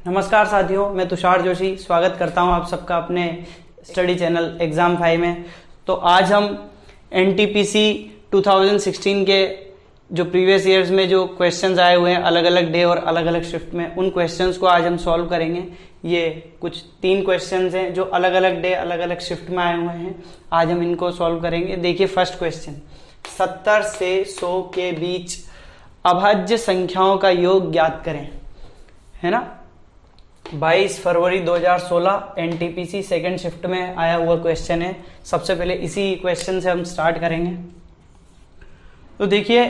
नमस्कार साथियों, मैं तुषार जोशी स्वागत करता हूं आप सबका अपने स्टडी चैनल एग्जाम 5 में। तो आज हम एनटीपीसी 2016 के जो प्रीवियस ईयर्स में जो क्वेश्चंस आए हुए हैं अलग अलग डे और अलग अलग शिफ्ट में, उन क्वेश्चंस को आज हम सॉल्व करेंगे। ये कुछ 3 क्वेश्चंस हैं जो अलग अलग डे अलग अलग शिफ्ट में आए हुए हैं। आज हम इनको सॉल्व करेंगे। देखिए फर्स्ट क्वेश्चन, 70 से 100 के बीच अभाज्य संख्याओं का योग ज्ञात करें, है ना। 22 फरवरी 2016 एनटीपीसी सेकंड शिफ्ट में आया हुआ क्वेश्चन है। सबसे पहले इसी क्वेश्चन से हम स्टार्ट करेंगे। तो देखिए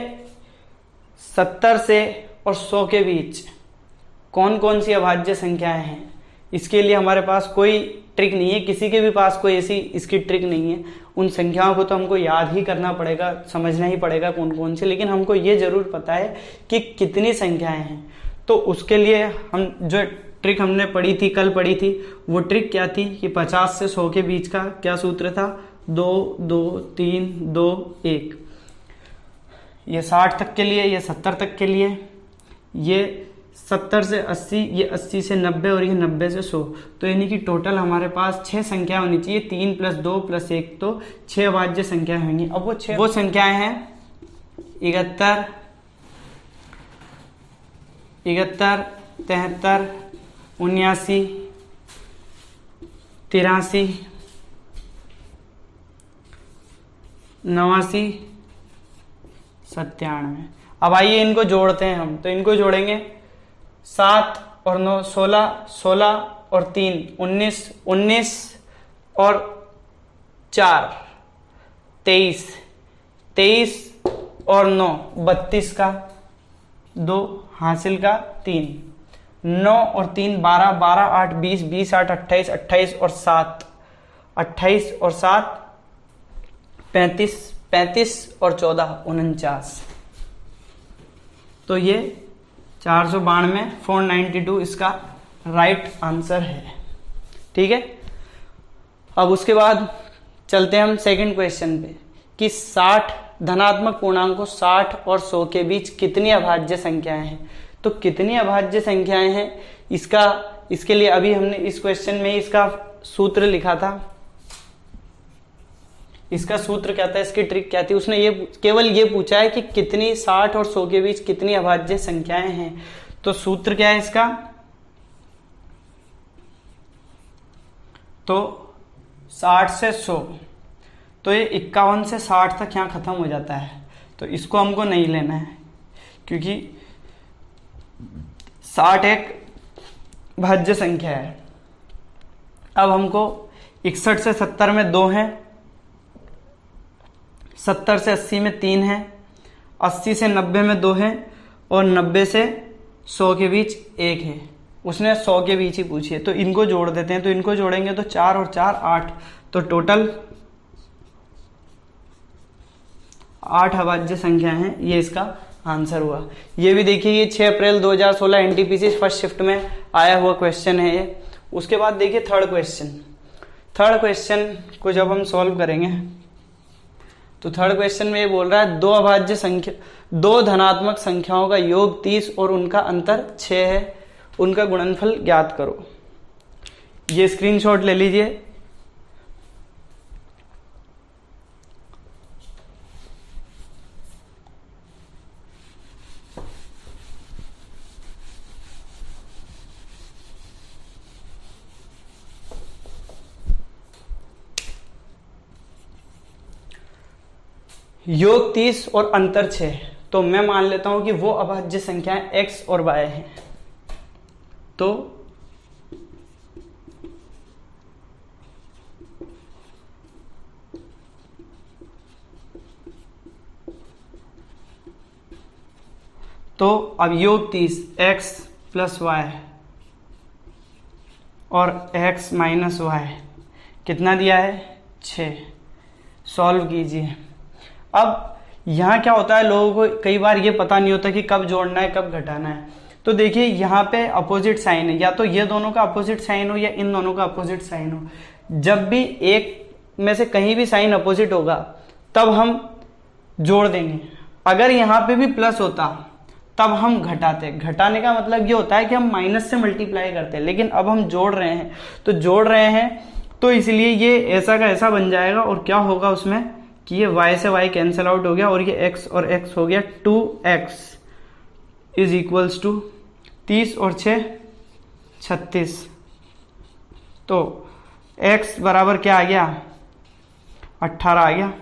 70 से और 100 के बीच कौन कौन सी अभाज्य संख्याएं हैं, इसके लिए हमारे पास कोई ट्रिक नहीं है, किसी के भी पास कोई ऐसी इसकी ट्रिक नहीं है। उन संख्याओं को तो हमको याद ही करना पड़ेगा, समझना ही पड़ेगा कौन कौन सी, लेकिन हमको ये जरूर पता है कि कितनी संख्याएं हैं। तो उसके लिए हम जो ट्रिक हमने पढ़ी थी, कल पढ़ी थी, वो ट्रिक क्या थी कि 50 से 100 के बीच का क्या सूत्र था, 2 2 3 2 1। ये 60 तक के लिए, ये 70 तक के लिए, ये 70 से 80, ये 80 से 90 और ये 90 से 100। तो यानी कि टोटल हमारे पास 6 संख्या होनी चाहिए, 3 + 2 + 1, तो 6 अभाज्य संख्या होंगी। अब वो संख्याएं हैं 71 73 79 83 89 97। अब आइए इनको जोड़ते हैं हम। तो इनको जोड़ेंगे 7 और 9 16, 16 और 3 19, 19 और 4 23, 23 और 9 32 का 2 हासिल का 3, 9 और 3 12, 12 8 20, 20 8 28, 28 और 7 28 और 7 35, 35 और 14 49। तो ये 492 492 इसका राइट आंसर है। ठीक है। अब उसके बाद चलते हैं हम सेकंड क्वेश्चन पे कि 60 धनात्मक पूर्णांकों 60 और 100 के बीच कितनी अभाज्य संख्याएं हैं। तो कितनी अभाज्य संख्याएं हैं इसके लिए अभी हमने इस क्वेश्चन में इसका सूत्र लिखा था। इसका सूत्र क्या था, इसकी ट्रिक क्या थी, उसने ये केवल ये पूछा है कि कितनी 60 और 100 के बीच कितनी अभाज्य संख्याएं हैं। तो सूत्र क्या है इसका, तो 60 से 100, तो ये 51 से 60 तक यहाँ खत्म हो जाता है। तो इसको हमको नहीं लेना है क्योंकि 60 एक भाज्य संख्या है। अब हमको 61 से 70 में 2 हैं, 70 से 80 में 3 हैं, 80 से 90 में 2 हैं और 90 से 100 के बीच 1 है। उसने 100 के बीच ही पूछी है। तो इनको जोड़ देते हैं। तो इनको जोड़ेंगे तो 4 और 4 8, तो टोटल 8 अभाज्य संख्या हैं। ये इसका आंसर हुआ। ये भी देखिए, ये 6 अप्रैल 2016 एनटीपीसी फर्स्ट शिफ्ट में आया हुआ क्वेश्चन है ये। उसके बाद देखिए थर्ड क्वेश्चन को जब हम सॉल्व करेंगे तो थर्ड क्वेश्चन में ये बोल रहा है 2 धनात्मक संख्याओं का योग 30 और उनका अंतर 6 है, उनका गुणनफल ज्ञात करो। ये स्क्रीनशॉट ले लीजिए। योग 30 और अंतर 6, तो मैं मान लेता हूं कि वो अभाज्य संख्याएं x और y हैं। तो अब योग 30 x + y और x - y कितना दिया है, 6। सॉल्व कीजिए। अब यहाँ क्या होता है, लोगों को कई बार ये पता नहीं होता कि कब जोड़ना है कब घटाना है। तो देखिए यहाँ पे अपोजिट साइन है, या तो ये दोनों का अपोजिट साइन हो या इन दोनों का अपोजिट साइन हो। जब भी एक में से कहीं भी साइन अपोजिट होगा तब हम जोड़ देंगे। अगर यहाँ पे भी प्लस होता तब हम घटाते। घटाने का मतलब ये होता है कि हम माइनस से मल्टीप्लाई करते हैं, लेकिन अब हम जोड़ रहे हैं, तो जोड़ रहे हैं तो इसलिए ये ऐसा का ऐसा बन जाएगा। और क्या होगा उसमें कि ये y से y कैंसिल आउट हो गया और ये x और x हो गया 2x इज इक्वल्स टू 30 और 6 36। तो x बराबर क्या आ गया 18 आ गया,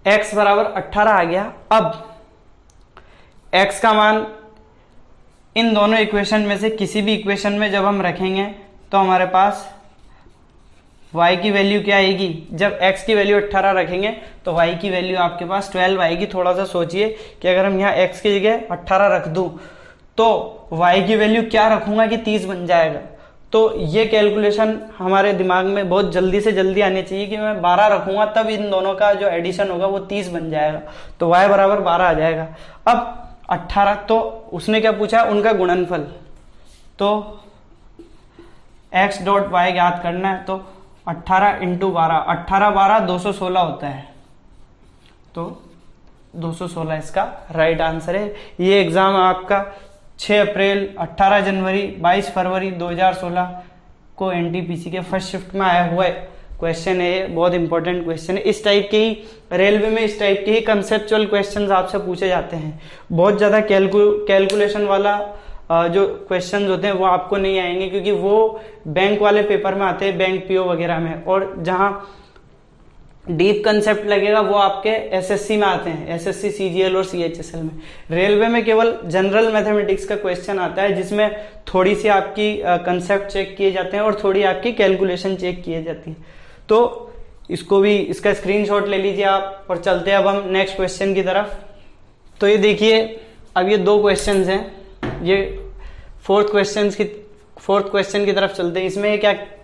x बराबर 18 आ गया। अब x का मान इन दोनों इक्वेशन में से किसी भी इक्वेशन में जब हम रखेंगे तो हमारे पास y की वैल्यू क्या आएगी, जब x की वैल्यू 18 रखेंगे तो y की वैल्यू आपके पास 12 आएगी। थोड़ा सा सोचिए कि अगर हम यहाँ x की जगह 18 रख दूं तो y की वैल्यू क्या रखूंगा कि 30 बन जाएगा। तो ये कैलकुलेशन हमारे दिमाग में बहुत जल्दी से जल्दी आनी चाहिए कि मैं 12 रखूंगा तब इन दोनों का जो एडिशन होगा वो 30 बन जाएगा, तो y बराबर 12 आ जाएगा। अब 18, तो उसने क्या पूछा है उनका गुणनफल, तो x डॉट y ज्ञात करना है। तो 18 इंटू 12, 18 12 216 होता है, तो 216 इसका राइट आंसर है। ये एग्जाम आपका 6 अप्रैल, 18 जनवरी, 22 फरवरी 2016 को एनटीपीसी के फर्स्ट शिफ्ट में आया हुआ है क्वेश्चन है। ये बहुत इंपॉर्टेंट क्वेश्चन है। इस टाइप के ही रेलवे में इस टाइप के ही कंसेप्चुअल क्वेश्चंस आपसे पूछे जाते हैं। बहुत ज़्यादा कैलकुलेशन वाला जो क्वेश्चंस होते हैं वो आपको नहीं आएंगे, क्योंकि वो बैंक वाले पेपर में आते हैं, बैंक पीओ वगैरह में। और जहाँ डीप कंसेप्ट लगेगा वो आपके एसएससी में आते हैं, एसएससी सीजीएल और सीएचएसएल में। रेलवे में केवल जनरल मैथमेटिक्स का क्वेश्चन आता है जिसमें थोड़ी सी आपकी कंसेप्ट चेक किए जाते हैं और थोड़ी आपकी कैलकुलेशन चेक की जाती है। तो इसको भी, इसका स्क्रीनशॉट ले लीजिए आप, और चलते हैं अब हम नेक्स्ट क्वेश्चन की तरफ। तो ये देखिए, अब ये 2 क्वेश्चन हैं, ये फोर्थ क्वेश्चन की तरफ चलते हैं।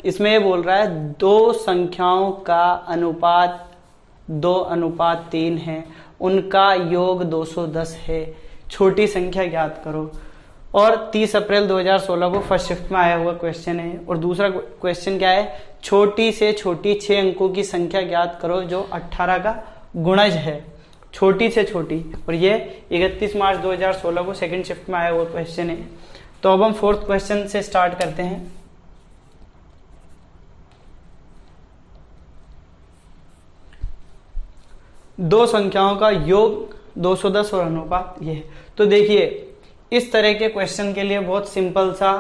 इसमें ये बोल रहा है 2 संख्याओं का अनुपात 2:3 है, उनका योग 210 है, छोटी संख्या ज्ञात करो। और 30 अप्रैल 2016 को फर्स्ट शिफ्ट में आया हुआ क्वेश्चन है। और दूसरा क्वेश्चन क्या है, छोटी से छोटी 6 अंकों की संख्या ज्ञात करो जो 18 का गुणज है, छोटी से छोटी। और ये 31 मार्च 2016 को सेकंड शिफ्ट में आया हुआ क्वेश्चन है। तो अब हम फोर्थ क्वेश्चन से स्टार्ट करते हैं। दो संख्याओं का योग 210 और अनुपात ये। तो देखिए, इस तरह के क्वेश्चन के लिए बहुत सिंपल सा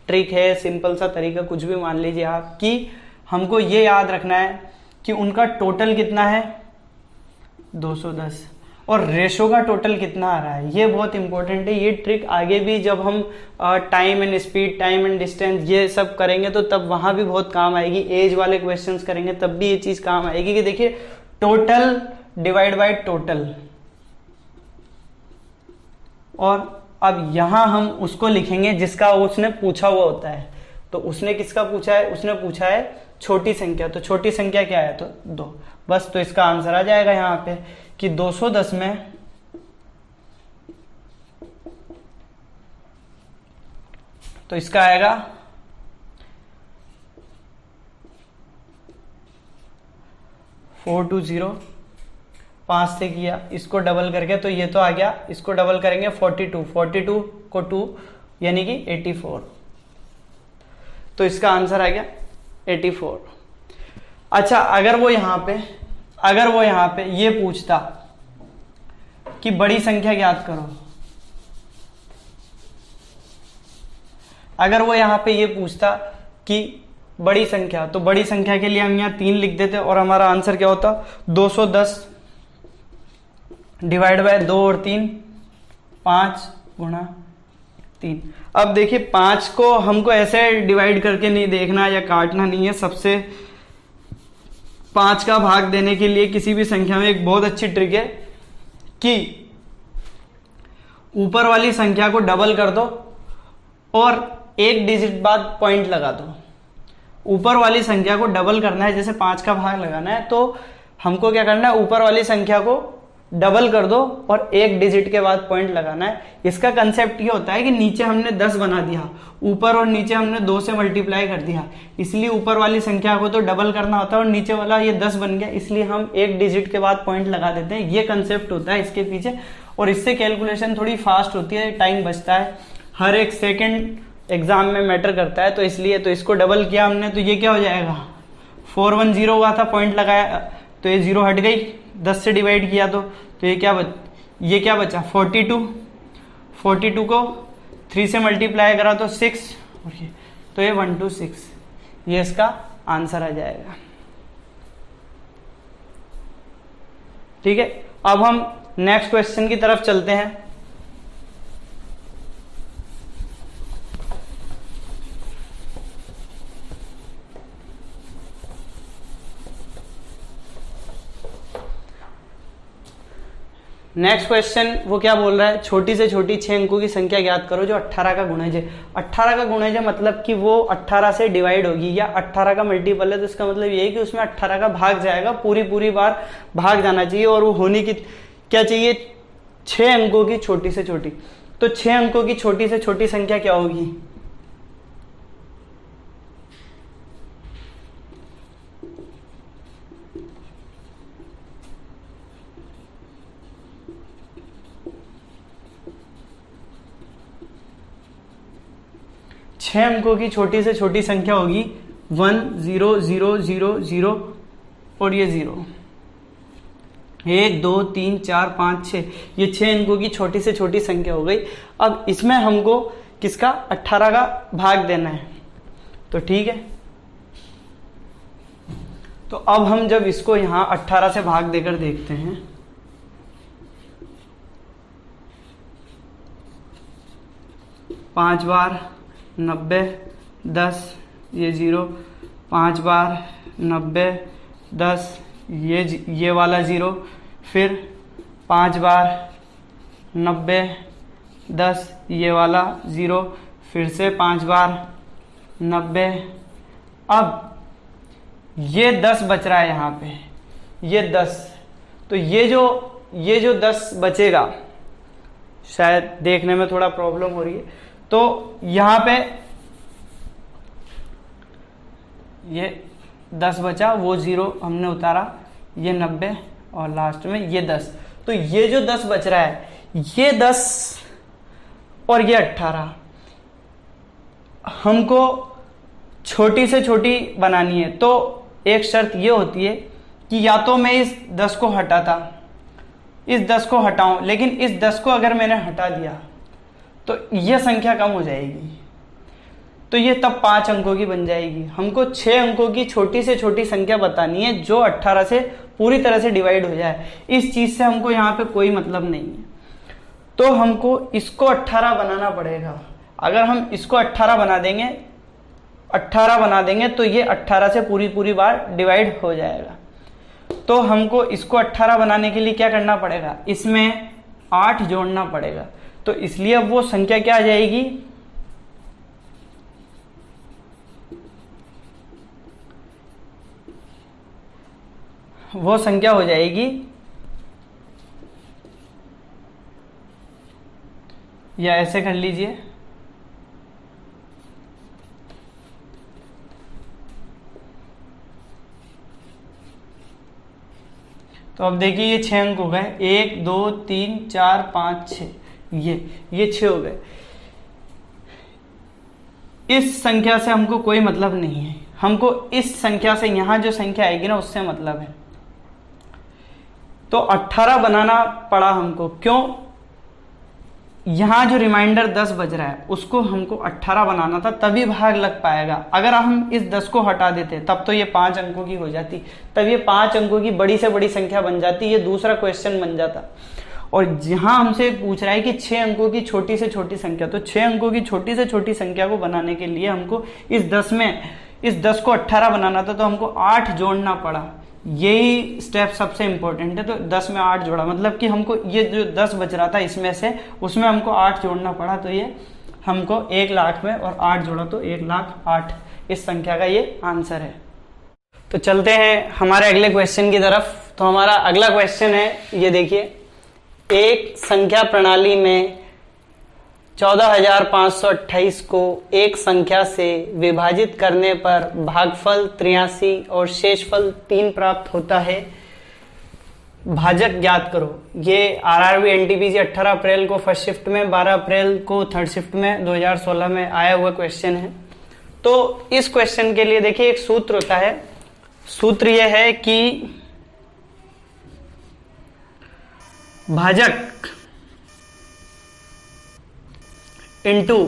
ट्रिक है, सिंपल सा तरीका, कुछ भी मान लीजिए आप, कि हमको ये याद रखना है कि उनका टोटल कितना है 210 और रेशो का टोटल कितना आ रहा है। ये बहुत इंपॉर्टेंट है। ये ट्रिक आगे भी जब हम time and speed, time and distance ये सब करेंगे तो तब वहां भी बहुत काम आएगी। एज वाले क्वेश्चंस करेंगे तब भी ये चीज काम आएगी कि देखिए टोटल डिवाइड बाय टोटल। और अब यहां हम उसको लिखेंगे जिसका उसने पूछा हुआ होता है। तो उसने किसका पूछा है, उसने पूछा है छोटी संख्या। तो छोटी संख्या क्या है, तो 2, बस। तो इसका आंसर आ जाएगा यहाँ पे कि 210 में तो इसका आएगा 420, 5 से किया, इसको डबल करके तो ये तो आ गया, इसको डबल करेंगे 42, 42 को 2 यानी कि 84। तो इसका आंसर आ गया 84। अच्छा, अगर वो यहां पे ये पूछता कि बड़ी संख्या ज्ञात करो, अगर वो यहां पे ये पूछता कि बड़ी संख्या, तो बड़ी संख्या के लिए हम यहाँ 3 लिख देते और हमारा आंसर क्या होता 210 डिवाइड बाय 2 और 3, 5 गुणा 3। अब देखिए 5 को हमको ऐसे डिवाइड करके नहीं देखना या काटना नहीं है। सबसे 5 का भाग देने के लिए किसी भी संख्या में एक बहुत अच्छी ट्रिक है कि ऊपर वाली संख्या को डबल कर दो और 1 डिजिट बाद पॉइंट लगा दो। ऊपर वाली संख्या को डबल करना है, जैसे 5 का भाग लगाना है तो हमको क्या करना है, ऊपर वाली संख्या को डबल कर दो और 1 डिजिट के बाद पॉइंट लगाना है। इसका कंसेप्ट ये होता है कि नीचे हमने 10 बना दिया, ऊपर और नीचे हमने 2 से मल्टीप्लाई कर दिया, इसलिए ऊपर वाली संख्या को तो डबल करना होता है और नीचे वाला ये 10 बन गया, इसलिए हम 1 डिजिट के बाद पॉइंट लगा देते हैं। ये कंसेप्ट होता है इसके पीछे। और इससे कैलकुलेशन थोड़ी फास्ट होती है, टाइम बचता है, हर एक सेकंड एग्जाम में मैटर करता है, तो इसलिए तो इसको डबल किया हमने, तो ये क्या हो जाएगा 410 हुआ था, पॉइंट लगाया तो ये 0 हट गई, 10 से डिवाइड किया तो ये क्या बचा 42 को 3 से मल्टीप्लाई करा तो 6, तो ये 126, ये इसका आंसर आ जाएगा। ठीक है, अब हम नेक्स्ट क्वेश्चन की तरफ चलते हैं। नेक्स्ट क्वेश्चन वो क्या बोल रहा है, छोटी से छोटी 6 अंकों की संख्या ज्ञात करो जो 18 का गुणज है। 18 का गुणज है मतलब कि वो 18 से डिवाइड होगी, या 18 का मल्टीपल है, तो इसका मतलब ये है कि उसमें 18 का भाग जाएगा, पूरी बार भाग जाना चाहिए, और वो होने की क्या चाहिए 6 अंकों की छोटी से छोटी। तो 6 अंकों की छोटी से छोटी संख्या क्या होगी, छह अंकों की छोटी से छोटी संख्या होगी 1 0 0 0 0 और ये 0, 1 2 3 4 5 6, ये 6 अंकों की छोटी से छोटी संख्या हो गई। अब इसमें हमको किसका 18 का भाग देना है, तो ठीक है, तो अब हम जब इसको यहां 18 से भाग देकर देखते हैं, पांच बार 90 10 ये 0, 5 बार 90 10 ये वाला 0, फिर 5 बार 90 10 ये वाला 0, फिर से 5 बार 90, अब ये 10 बच रहा है यहाँ पे, ये 10, तो ये जो 10 बचेगा, शायद देखने में थोड़ा प्रॉब्लम हो रही है, तो यहां पे ये 10 बचा, वो 0 हमने उतारा, ये 90 और लास्ट में ये 10, तो ये जो 10 बच रहा है, ये 10 और ये 18 हमको छोटी से छोटी बनानी है। तो एक शर्त ये होती है कि या तो मैं इस 10 को हटाता, इस 10 को हटाऊं, लेकिन इस 10 को अगर मैंने हटा दिया तो यह संख्या कम हो जाएगी, तो ये तब 5 अंकों की बन जाएगी। हमको 6 अंकों की छोटी से छोटी संख्या बतानी है जो 18 से पूरी तरह से डिवाइड हो जाए। इस चीज से हमको यहाँ पे कोई मतलब नहीं है, तो हमको इसको 18 बनाना पड़ेगा। अगर हम इसको 18 बना देंगे तो ये 18 से पूरी बार डिवाइड हो जाएगा। तो हमको इसको 18 बनाने के लिए क्या करना पड़ेगा, इसमें 8 जोड़ना पड़ेगा। तो इसलिए अब वो संख्या क्या आ जाएगी, वो संख्या हो जाएगी, या ऐसे कर लीजिए, तो अब देखिए ये 6 अंक हो गए, 1 2 3 4 5 6, ये 6 हो गए। इस संख्या से हमको कोई मतलब नहीं है, हमको इस संख्या से यहां जो संख्या आएगी ना उससे मतलब है। तो 18 बनाना पड़ा हमको, क्यों, यहां जो रिमाइंडर 10 बज रहा है उसको हमको 18 बनाना था, तभी भाग लग पाएगा। अगर हम इस 10 को हटा देते तब तो ये 5 अंकों की हो जाती, तब ये 5 अंकों की बड़ी से बड़ी संख्या बन जाती, ये दूसरा क्वेश्चन बन जाता। और जहां हमसे पूछ रहा है कि 6 अंकों की छोटी से छोटी संख्या, तो 6 अंकों की छोटी से छोटी संख्या को बनाने के लिए हमको इस 10 को 18 बनाना था, तो हमको 8 जोड़ना पड़ा। यही स्टेप सबसे इंपॉर्टेंट है। तो 10 में 8 जोड़ा, मतलब कि हमको ये जो 10 बच रहा था इसमें से, उसमें हमको 8 जोड़ना पड़ा, तो ये हमको 1 लाख में, और 8 जोड़ा तो 1,08,000 इस संख्या का ये आंसर है। तो चलते हैं हमारे अगले क्वेश्चन की तरफ। तो हमारा अगला क्वेश्चन है, ये देखिए, एक संख्या प्रणाली में 14,528 को एक संख्या से विभाजित करने पर भागफल 83 और शेषफल 3 प्राप्त होता है। भाजक ज्ञात करो। ये आरआरबी एनटीपीसी 18 अप्रैल को फर्स्ट शिफ्ट में, 12 अप्रैल को थर्ड शिफ्ट में 2016 में आया हुआ क्वेश्चन है। तो इस क्वेश्चन के लिए देखिए एक सूत्र होता है। सूत्र यह है कि भाजक इंटू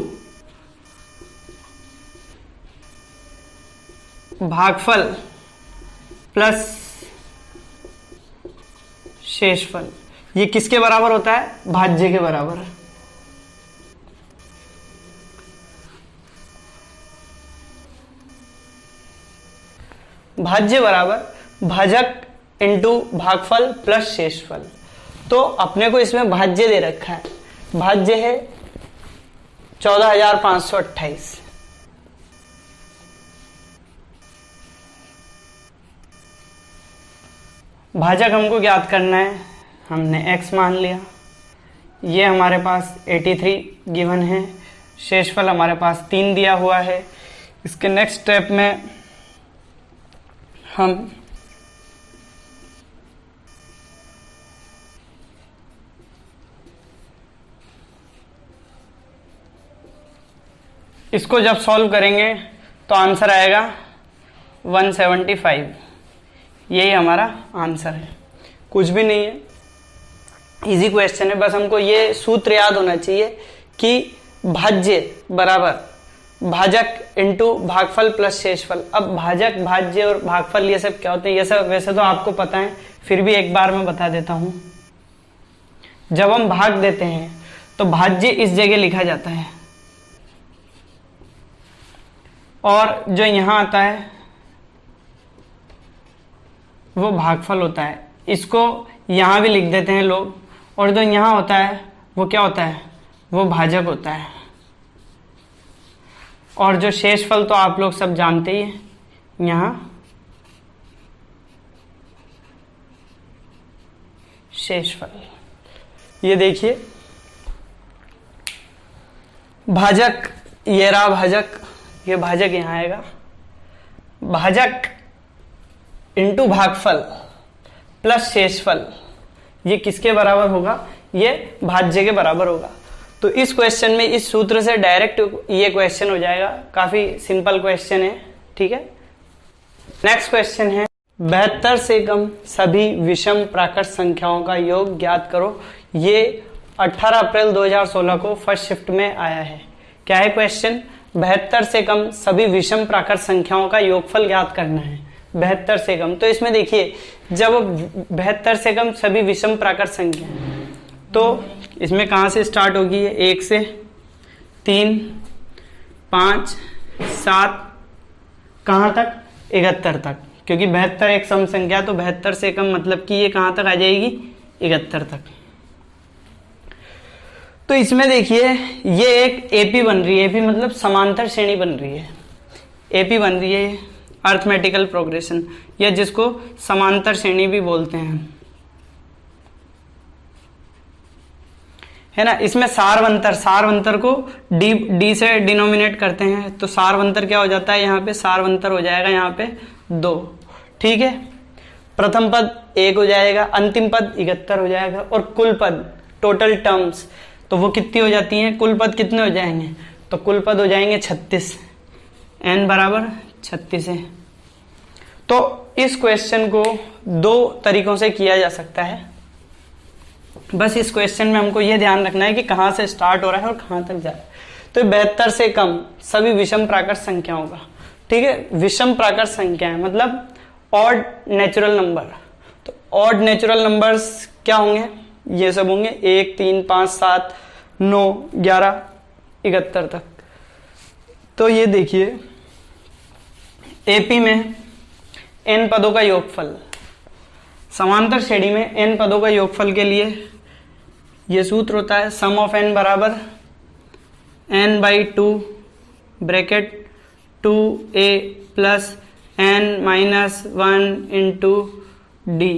भागफल प्लस शेषफल, ये किसके बराबर होता है? भाज्य के बराबर। भाज्य बराबर भाजक इंटू भागफल प्लस शेषफल। तो अपने को इसमें भाज्य दे रखा है, भाज्य है 14,528। भाजक हमको ज्ञात करना है, हमने x मान लिया। ये हमारे पास 83 गिवन है। शेषफल हमारे पास 3 दिया हुआ है। इसके नेक्स्ट स्टेप में हम इसको जब सॉल्व करेंगे तो आंसर आएगा 175। यही हमारा आंसर है, कुछ भी नहीं है, इजी क्वेश्चन है। बस हमको ये सूत्र याद होना चाहिए कि भाज्य बराबर भाजक इंटू भागफल प्लस शेषफल। अब भाजक, भाज्य और भागफल ये सब क्या होते हैं? ये सब वैसे तो आपको पता है, फिर भी एक बार मैं बता देता हूं। जब हम भाग देते हैं तो भाज्य इस जगह लिखा जाता है और जो यहां आता है वो भागफल होता है। इसको यहां भी लिख देते हैं लोग, और जो यहां होता है वो क्या होता है? वो भाजक होता है। और जो शेषफल तो आप लोग सब जानते ही हैं, यहां शेषफल। ये देखिए भाजक, ये रहा भाजक, ये भाजक यहां आएगा। भाजक इंटू भागफल प्लस शेषफल, ये किसके बराबर होगा? ये भाज्य के बराबर होगा। तो इस क्वेश्चन में इस सूत्र से डायरेक्ट ये क्वेश्चन हो जाएगा। काफी सिंपल क्वेश्चन है, ठीक है। नेक्स्ट क्वेश्चन है 72 से कम सभी विषम प्राकृत संख्याओं का योग ज्ञात करो। ये 18 अप्रैल 2016 को फर्स्ट शिफ्ट में आया है। क्या है क्वेश्चन? 72 से कम सभी विषम प्राकृत संख्याओं का योगफल ज्ञात करना है। 72 से कम, तो इसमें देखिए जब 72 से कम सभी विषम प्राकृत संख्या, तो इसमें कहां से स्टार्ट होगी? 1 से 3, 5, 7, कहां तक? 71 तक, क्योंकि 72 एक सम संख्या, तो 72 से कम मतलब कि ये कहां तक आ जाएगी? 71 तक। तो इसमें देखिए ये एक एपी बन रही है। एपी मतलब समांतर श्रेणी बन रही है। एपी बन रही है अर्थमेटिकल प्रोग्रेशन, या जिसको समांतर श्रेणी भी बोलते हैं, है ना। इसमें सारवंतर, सारवंतर को डी से डिनोमिनेट करते हैं, तो सारवंतर क्या हो जाता है? यहाँ पे सारवंतर हो जाएगा यहाँ पे 2, ठीक है। प्रथम पद 1 हो जाएगा, अंतिम पद 71 हो जाएगा, और कुल पद टोटल टर्म्स तो वो कितनी हो जाती हैं? कुल पद कितने हो जाएंगे? तो कुल पद हो जाएंगे 36, n बराबर 36 है। तो इस क्वेश्चन को 2 तरीकों से किया जा सकता है। बस इस क्वेश्चन में हमको यह ध्यान रखना है कि कहां से स्टार्ट हो रहा है और कहां तक जा रहा है। तो 72 से कम सभी विषम प्राकृत संख्याओं का, ठीक है। विषम प्राकृत संख्याएं मतलब ऑड नेचुरल नंबर। तो ऑड नेचुरल नंबर्स क्या होंगे? ये सब होंगे 1, 3, 5, 7, 9, 11, 71 तक। तो ये देखिए एपी में n पदों का योगफल, समांतर श्रेणी में n पदों का योगफल के लिए ये सूत्र होता है सम ऑफ n बराबर n/2 bracket 2a plus n-1 into D.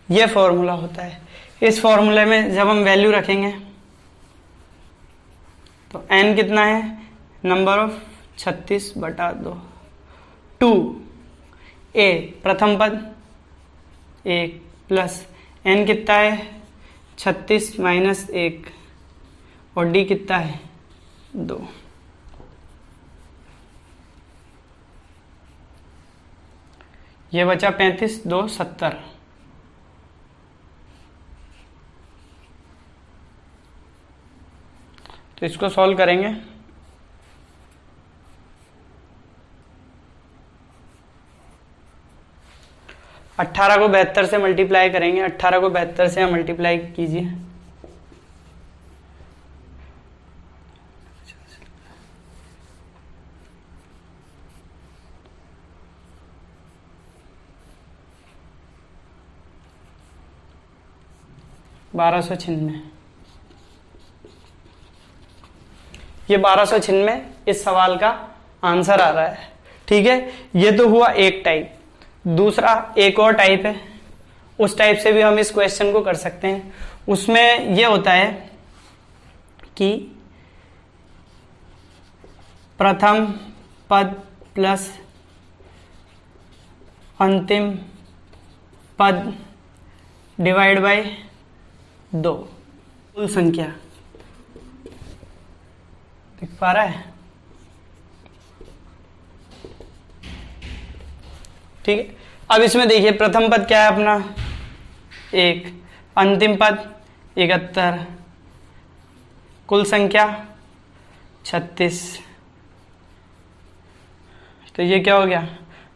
ये फॉर्मूला होता है। इस फॉर्मूले में जब हम वैल्यू रखेंगे तो n कितना है? Number of 36/2। 2a प्रथम पद 1 प्लस n कितना है 36 माइनस 1 और d कितना है 2। ये बचा 35, 2 70। तो इसको सॉल्व करेंगे। अट्ठारह को 72 से मल्टीप्लाई करेंगे। 18 को 72 से मल्टीप्लाई कीजिए। ये 1296 इस सवाल का आंसर आ रहा है। ठीक है, ये तो हुआ एक टाइप। दूसरा एक और टाइप है, उस टाइप से भी हम इस क्वेश्चन को कर सकते हैं। उसमें ये होता है कि प्रथम पद प्लस अंतिम पद डिवाइड बाय 2 कुल संख्या। दिख पा रहा है? ठीक है, अब इसमें देखिए प्रथम पद क्या है अपना 1, अंतिम पद 71, कुल संख्या 36। तो ये क्या हो गया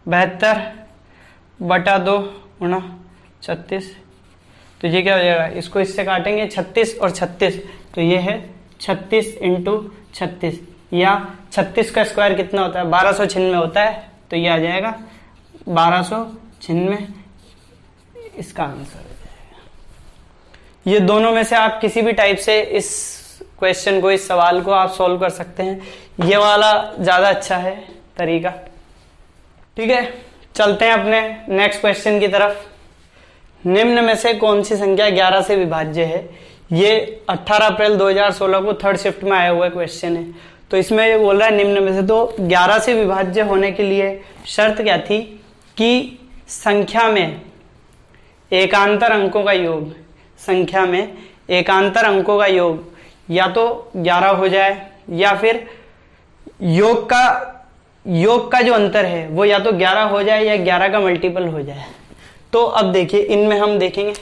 72/2 गुणा 36। तो ये क्या हो जाएगा, इसको इससे काटेंगे 36 और 36, तो ये है 36 × 36 या 36 का स्क्वायर कितना होता है 1296 होता है। तो ये आ जाएगा 1296, इसका आंसर हो जाएगा। ये दोनों में से आप किसी भी टाइप से इस क्वेश्चन को, इस सवाल को आप सॉल्व कर सकते हैं। ये वाला ज़्यादा अच्छा है तरीका। ठीक है, चलते हैं अपने नेक्स्ट क्वेश्चन की तरफ। निम्न में से कौन सी संख्या 11 से विभाज्य है? ये 18 अप्रैल 2016 को थर्ड शिफ्ट में आया हुआ क्वेश्चन है। तो इसमें ये बोल रहा है निम्न में से, तो 11 से विभाज्य होने के लिए शर्त क्या थी कि संख्या में एकांतर अंकों का योग, संख्या में एकांतर अंकों का योग या तो 11 हो जाए या फिर योग का जो अंतर है वो या तो 11 हो जाए या 11 का मल्टीपल हो जाए। तो अब देखिए इनमें हम देखेंगे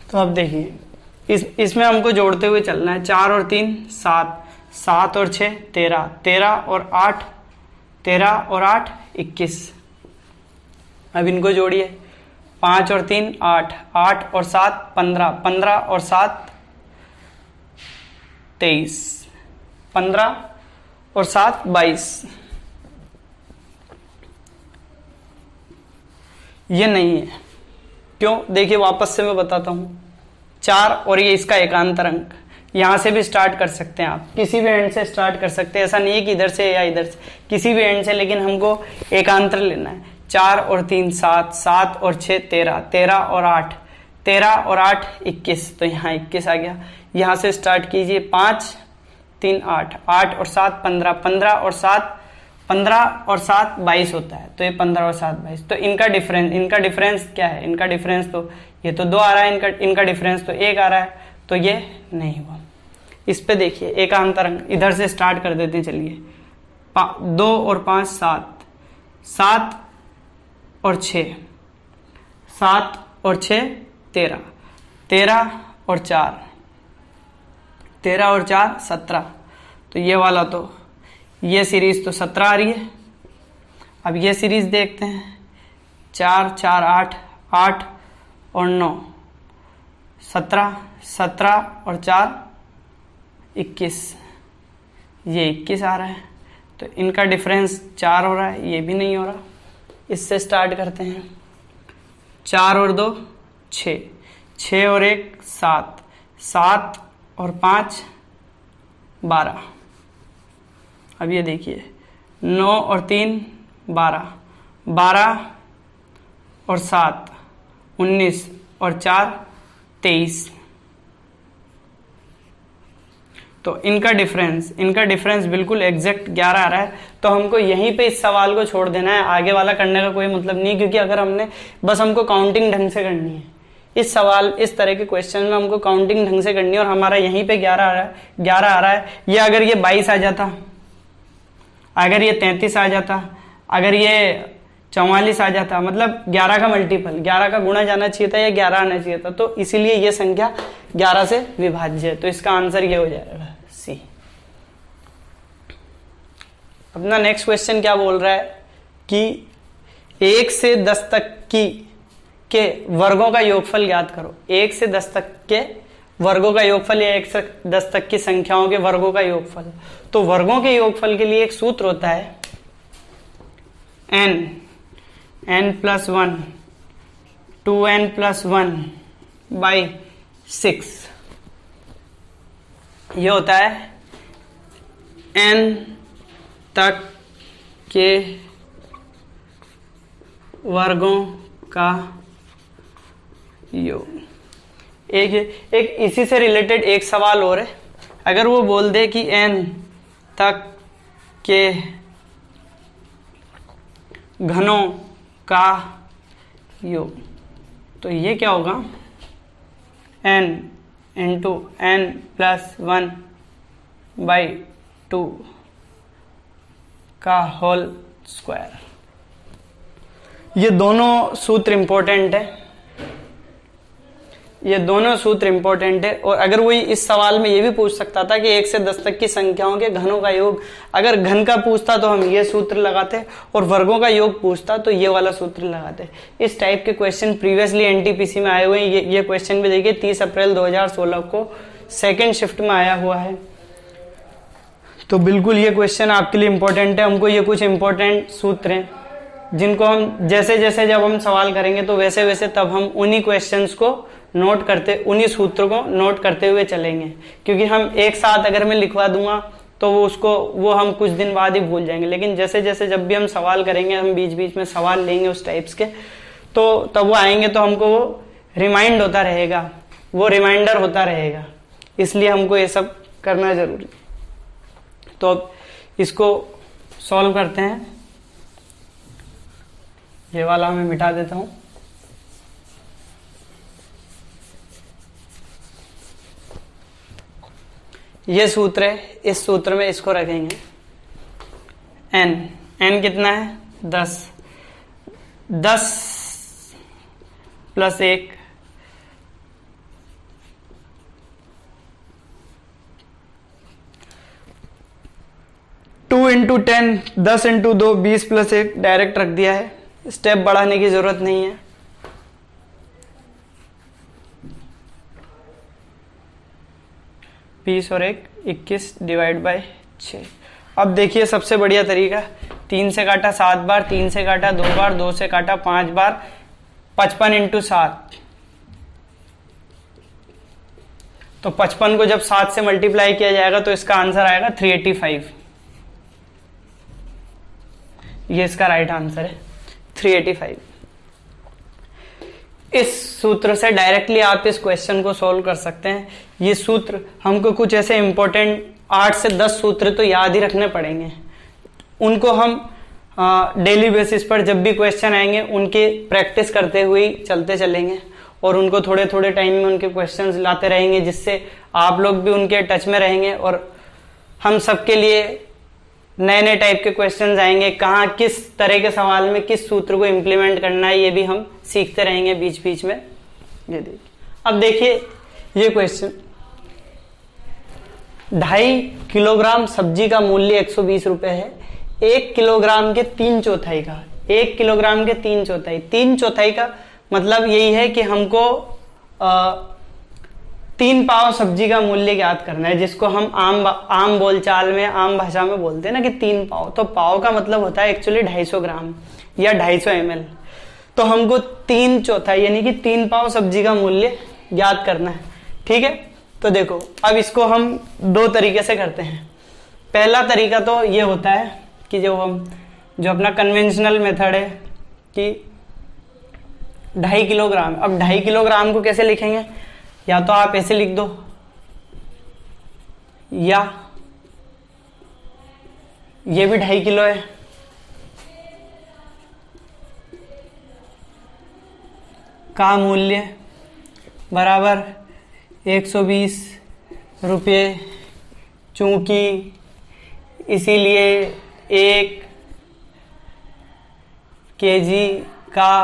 तो अब देखिए इसमें हमको जोड़ते हुए चलना है। 4 और 3 7, 7 और 6 13, 13 और 8 13 और 8 21। अब इनको जोड़िए 5 और 3 8, 8 और 7 15, 15 और 7 23, 15 और 7 22। ये नहीं है, क्यों? देखिए वापस से मैं बताता हूं। 4 और ये इसका एकांतर अंक, यहां से भी स्टार्ट कर सकते हैं आप, किसी भी एंड से स्टार्ट कर सकते हैं। ऐसा नहीं है कि इधर से या इधर से, किसी भी एंड से, लेकिन हमको एकांतर लेना है। 4 और 3 7, 7 और 6 13, 13 और 8 13 और 8 21। तो यहाँ 21 आ गया। यहाँ से स्टार्ट कीजिए 5 3 8, 8 और 7 15, 15 और 7 22 होता है। तो ये 15 और 7 22। तो इनका डिफरेंस क्या है? इनका डिफरेंस तो ये तो 2 आ रहा है, इनका डिफरेंस तो 1 आ रहा है, तो ये नहीं हुआ। इस पे देखिए एकांतर अंक इधर से स्टार्ट कर देते हैं। चलिए 2 और 5 7, 7 और 6, 7 और 6 13, 13 और 4 13 और 4 17। तो ये वाला तो ये सीरीज तो 17 आ रही है। अब ये सीरीज देखते हैं 4 4 8, 8 और 9 17, 17 और 4 21। ये 21 आ रहा है। तो इनका डिफरेंस 4 हो रहा है, ये भी नहीं हो रहा। इससे स्टार्ट करते हैं। 4 और 2 6, 6 और 1 7, 7 और 5 12। अब ये देखिए 9 और 3 12, 12 और 7 19 और 4 23। तो इनका डिफरेंस बिल्कुल एग्जैक्ट 11 आ रहा है। तो हमको यहीं पे इस सवाल को छोड़ देना है, आगे वाला करने का कोई मतलब नहीं, क्योंकि अगर हमको काउंटिंग ढंग से करनी है इस सवाल, इस तरह के क्वेश्चन में हमको काउंटिंग ढंग से करनी है, और हमारा यहीं पे 11 आ रहा है, 11 आ रहा है। ये अगर ये 22 आ जाता, अगर ये 33 आ जाता, अगर ये 44 आ जाता, मतलब 11 का मल्टीपल, 11 का गुणा जाना चाहिए था या 11 आना चाहिए था। तो इसीलिए ये संख्या 11 से विभाज्य है। तो इसका आंसर ये हो जाएगा सी। अपना नेक्स्ट क्वेश्चन क्या बोल रहा है कि 1 से 10 तक के वर्गों का योगफल ज्ञात करो। 1 से 10 तक के वर्गों का योगफल या 1 से 10 तक की संख्याओं के वर्गों का योगफल। तो वर्गों के योगफल के लिए एक सूत्र होता है n + 1 2n + 1/6। ये होता है n तक के वर्गों का योग। एक इसी से रिलेटेड एक सवाल और है। अगर वो बोल दे कि n तक के घनों का योग, तो ये क्या होगा n × n + 1/2 का होल स्क्वायर। ये दोनों सूत्र इंपॉर्टेंट है, ये दोनों सूत्र इंपॉर्टेंट है। और अगर वही इस सवाल में ये भी पूछ सकता था कि 1 से 10 तक की संख्याओं के घनों का योग, अगर घन का पूछता तो हम ये सूत्र लगाते, और वर्गों का योग पूछता तो ये वाला सूत्र लगाते। इस टाइप के क्वेश्चन प्रीवियसली एनटीपीसी में आए हुए हैं। ये क्वेश्चन भी देखिए 30 अप्रैल 2016 को सेकेंड शिफ्ट में आया हुआ है। तो बिल्कुल ये क्वेश्चन आपके लिए इंपॉर्टेंट है। हमको ये कुछ इंपॉर्टेंट सूत्र हैं जिनको हम जैसे जैसे जब हम सवाल करेंगे तो वैसे वैसे तब हम उन्हीं क्वेश्चंस को नोट करते, उन्हीं सूत्रों को नोट करते हुए चलेंगे। क्योंकि हम एक साथ अगर मैं लिखवा दूंगा तो वो हम कुछ दिन बाद ही भूल जाएंगे। लेकिन जैसे जैसे जब भी हम सवाल करेंगे, हम बीच बीच में सवाल लेंगे उस टाइप्स के, तो तब वो आएंगे तो हमको वो रिमाइंड होता रहेगा, वो रिमाइंडर होता रहेगा। इसलिए हमको ये सब करना जरूरी। तो अब इसको सॉल्व करते हैं। ये वाला मैं मिटा देता हूं। ये सूत्र है, इस सूत्र में इसको रखेंगे n कितना है 10 + 1 2 × 10 10 × 2 20 + 1 डायरेक्ट रख दिया है, स्टेप बढ़ाने की जरूरत नहीं है। बीस और 1 21 / 6। अब देखिए सबसे बढ़िया तरीका, 3 से काटा 7 बार, 3 से काटा 2 बार, 2 से काटा 5 बार, 55 × 7। तो 55 को जब 7 से मल्टीप्लाई किया जाएगा तो इसका आंसर आएगा 385। ये इसका राइट आंसर है 385। इस सूत्र से डायरेक्टली आप इस क्वेश्चन को सॉल्व कर सकते हैं। ये सूत्र हमको कुछ ऐसे इंपॉर्टेंट 8 से 10 सूत्र तो याद ही रखने पड़ेंगे। उनको हम डेली बेसिस पर जब भी क्वेश्चन आएंगे उनके प्रैक्टिस करते हुए चलते चलेंगे, और उनको थोड़े थोड़े टाइम में उनके क्वेश्चंस लाते रहेंगे, जिससे आप लोग भी उनके टच में रहेंगे और हम सबके लिए नए नए टाइप के क्वेश्चंस आएंगे। कहाँ किस तरह के सवाल में किस सूत्र को इम्प्लीमेंट करना है ये भी हम सीखते रहेंगे बीच बीच में। ये देखिए, अब देखिए ये क्वेश्चन, 2.5 किलोग्राम सब्जी का मूल्य 120 रुपए है। 1 किलोग्राम के 3/4 का, 1 किलोग्राम के 3/4, 3/4 का मतलब यही है कि हमको 3 पाव सब्जी का मूल्य ज्ञात करना है, जिसको हम आम बोलचाल में, आम भाषा में बोलते हैं ना कि 3 पाव। तो पाव का मतलब होता है एक्चुअली 250 ग्राम या 250 ml। तो हमको 3/4 यानी कि 3 पाव सब्जी का मूल्य ज्ञात करना है। ठीक है, तो देखो अब इसको हम 2 तरीके से करते हैं। पहला तरीका तो ये होता है कि जो अपना कन्वेंशनल मेथड है कि 2.5 किलोग्राम। अब 2.5 किलोग्राम को कैसे लिखेंगे, या तो आप ऐसे लिख दो, या ये भी 2.5 किलो है, का मूल्य बराबर 120 रुपये, चूंकि इसीलिए 1 केजी का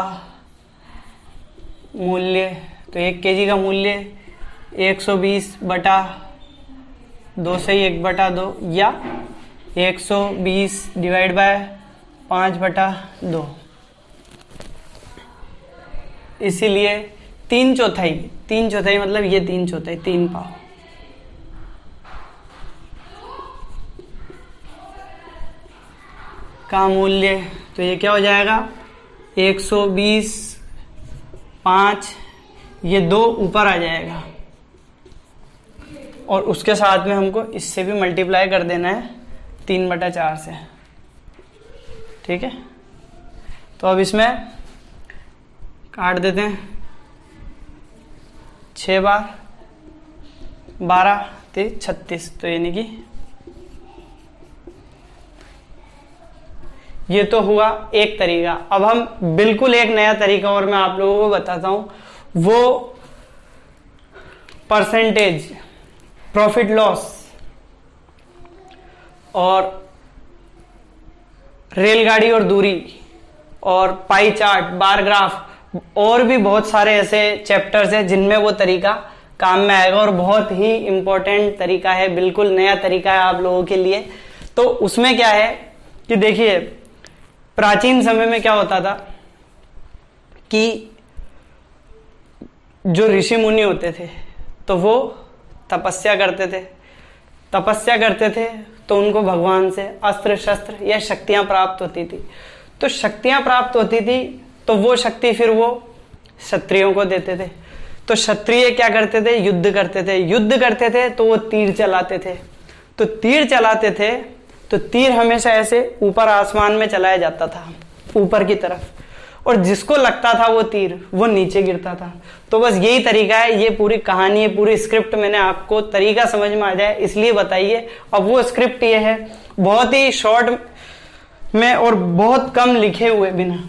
मूल्य, तो 1 केजी का मूल्य 120/2 से 1/2 या 120 डिवाइड बाय 5/2। इसीलिए 3/4 मतलब ये 3/4, 3 पाव। का मूल्य, तो ये क्या हो जाएगा 120, 5, ये 2 ऊपर आ जाएगा, और उसके साथ में हमको इससे भी मल्टीप्लाई कर देना है 3/4 से। ठीक है, तो अब इसमें काट देते हैं 6 बार 12, 36, तो यानी कि ये तो हुआ एक तरीका। अब हम बिल्कुल एक नया तरीका और मैं आप लोगों को बताता हूं, वो परसेंटेज, प्रॉफिट लॉस और रेलगाड़ी और दूरी और पाई चार्ट, बार ग्राफ, और भी बहुत सारे ऐसे चैप्टर्स हैं जिनमें वो तरीका काम में आएगा, और बहुत ही इंपॉर्टेंट तरीका है, बिल्कुल नया तरीका है आप लोगों के लिए। तो उसमें क्या है कि देखिए, प्राचीन समय में क्या होता था कि जो ऋषि मुनि होते थे तो वो तपस्या करते थे, तो उनको भगवान से अस्त्र शस्त्र या शक्तियां प्राप्त होती थी। तो शक्तियां प्राप्त होती थी तो वो शक्ति फिर वो क्षत्रियों को देते थे। तो क्षत्रिय क्या करते थे, युद्ध करते थे तो वो तीर चलाते थे। तो तीर चलाते थे तो तीर हमेशा ऐसे ऊपर आसमान में चलाया जाता था, ऊपर की तरफ, और जिसको लगता था वो तीर वो नीचे गिरता था। तो बस यही तरीका है, ये पूरी कहानी है, पूरी स्क्रिप्ट मैंने आपको तरीका समझ में आ जाए इसलिए बताइए। अब वो स्क्रिप्ट ये है, बहुत ही शॉर्ट में और बहुत कम लिखे हुए बिना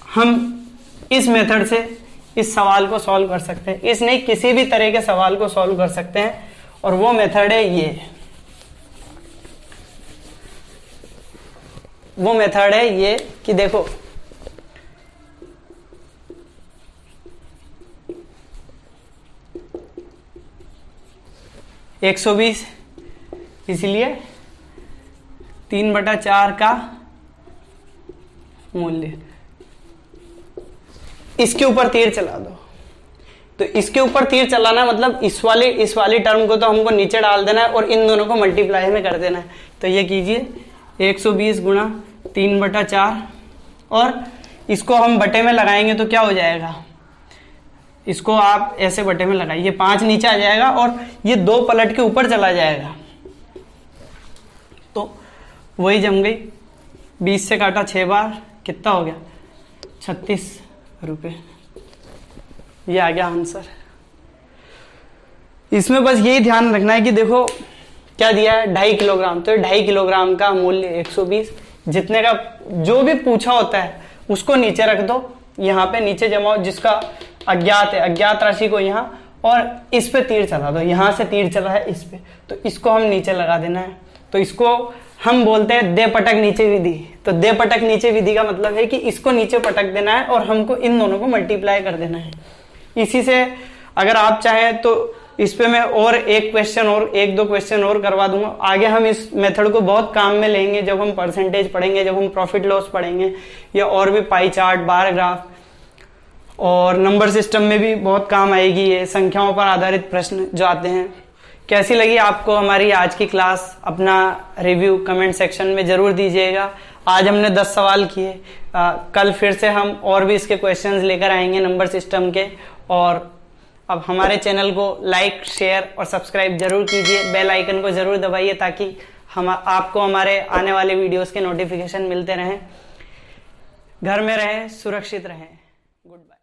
हम इस मेथड से इस सवाल को सॉल्व कर सकते हैं। इस नहीं, किसी भी तरह के सवाल को सॉल्व कर सकते हैं, और वो मेथड है ये। वो मेथड है ये कि देखो, एक 120, इसलिए 3/4 का मूल्य, इसके ऊपर तीर चला दो। तो इसके ऊपर तीर चलाना मतलब इस वाली टर्म को तो हमको नीचे डाल देना है और इन दोनों को मल्टीप्लाई में कर देना है। तो ये कीजिए 120 गुणा 3/4, और इसको हम बटे में लगाएंगे तो क्या हो जाएगा, इसको आप ऐसे बटे में लगाइए, 5 नीचे आ जाएगा और ये 2 पलट के ऊपर चला जाएगा। तो वही जम गई, 20 से काटा 6 बार, कितना हो गया 36 रुपये। ये आ गया आंसर। इसमें बस यही ध्यान रखना है कि देखो क्या दिया है, 2.5 किलोग्राम। तो 2.5 किलोग्राम का मूल्य 120, जितने का जो भी पूछा होता है उसको नीचे रख दो, यहाँ पे नीचे जमाओ, जिसका अज्ञात है अज्ञात राशि को यहाँ, और इस पे तीर चला दो, यहाँ से तीर चला है इस पे, तो इसको हम नीचे लगा देना है। तो इसको हम बोलते हैं दे पटक नीचे विधि। तो दे पटक नीचे विधि का मतलब है कि इसको नीचे पटक देना है और हमको इन दोनों को मल्टीप्लाई कर देना है। इसी से अगर आप चाहें तो इस पे मैं और एक क्वेश्चन और 1-2 क्वेश्चन और करवा दूंगा। आगे हम इस मेथड को बहुत काम में लेंगे जब हम परसेंटेज पढ़ेंगे, जब हम प्रॉफिट लॉस पढ़ेंगे, या और भी पाई चार्ट, बार ग्राफ और नंबर सिस्टम में भी बहुत काम आएगी ये, संख्याओं पर आधारित प्रश्न जो आते हैं। कैसी लगी आपको हमारी आज की क्लास? अपना रिव्यू कमेंट सेक्शन में जरूर दीजिएगा। आज हमने 10 सवाल किए, कल फिर से हम और भी इसके क्वेश्चंस लेकर आएंगे नंबर सिस्टम के। और अब हमारे चैनल को लाइक, शेयर और सब्सक्राइब जरूर कीजिए, बेल आइकन को जरूर दबाइए ताकि आपको हमारे आने वाले वीडियोस के नोटिफिकेशन मिलते रहें। घर में रहें, सुरक्षित रहें। Good bye.